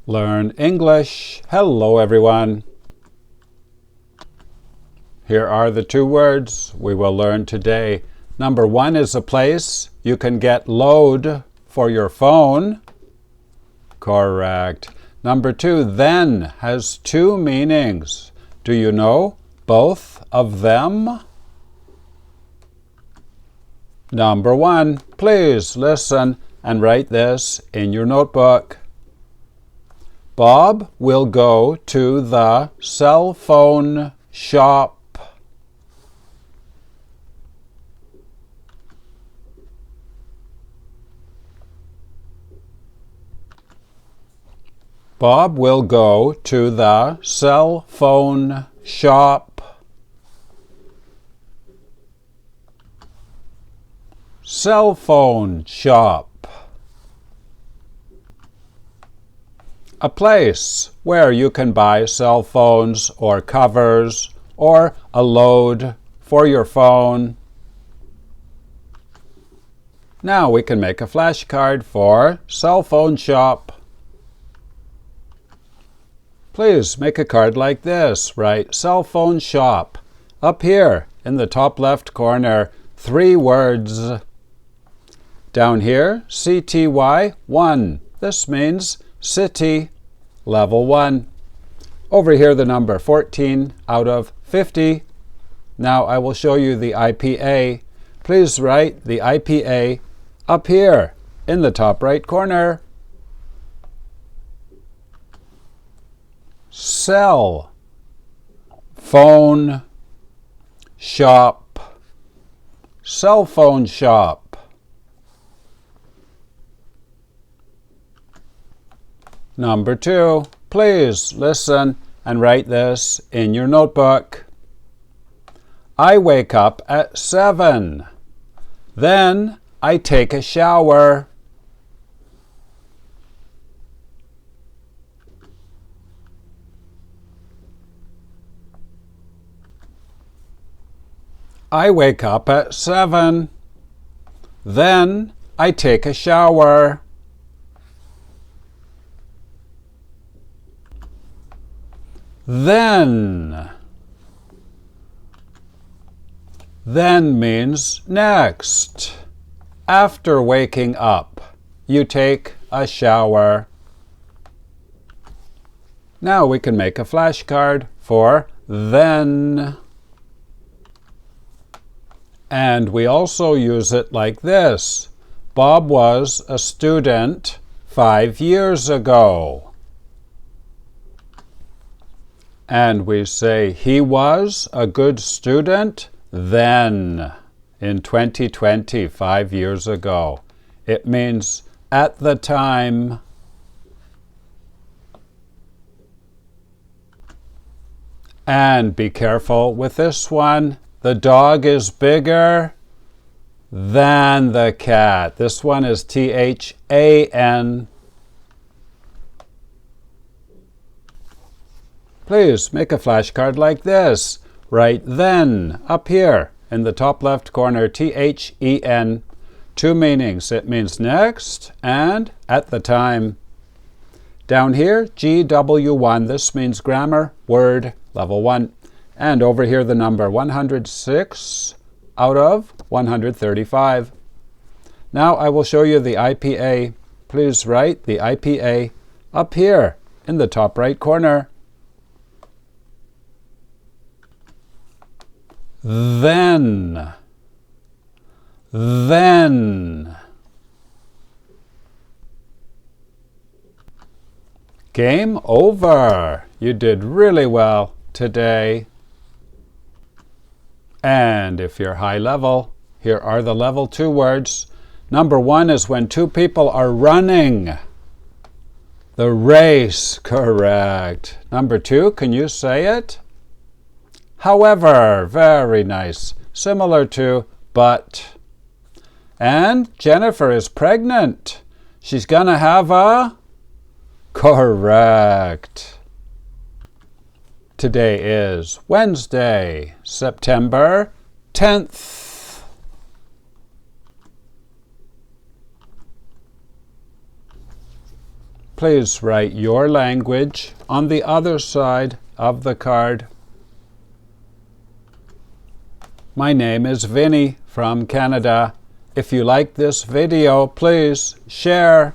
Learn English. Hello, everyone. Here are the two words we will learn today. Number one is a place you can get load for your phone. Correct. Number two, then, has two meanings. Do you know both of them? Number one, please listen and write this in your notebook. Bob will go to the cell phone shop. Bob will go to the cell phone shop. Cell phone shop. A place where you can buy cell phones or covers or a load for your phone. Now we can make a flashcard for cell phone shop. Please make a card like this. Write cell phone shop. Up here in the top left corner, 3 words. Down here, CTY 1. This means city, level 1. Over here, the number 14 out of 50. Now I will show you the IPA. Please write the IPA up here in the top right corner. Cell phone shop. Cell phone shop. Number 2, please listen and write this in your notebook. I wake up at 7. Then I take a shower. I wake up at 7. Then I take a shower. Then. Then means next. After waking up, you take a shower. Now we can make a flashcard for then. And we also use it like this. Bob was a student 5 years ago. And we say he was a good student then, in 2020, 5 years ago. It means at the time. And be careful with this one. The dog is bigger than the cat. This one is THAN. Please make a flashcard like this. Write then up here in the top left corner, THEN. 2 meanings. It means next and at the time. Down here, GW1. This means grammar, word, level 1. And over here, the number 106 out of 135. Now I will show you the IPA. Please write the IPA up here in the top right corner. Then. Then. Game over. You did really well today. And if you're high level, here are the level 2 words. Number 1 is when 2 people are running. The race, correct. Number 2, can you say it? However, very nice. Similar to but. And Jennifer is pregnant. She's gonna have a... Correct. Today is Wednesday, September 10th. please write your language on the other side of the card. My name is Vinny from Canada. If you like this video, please share.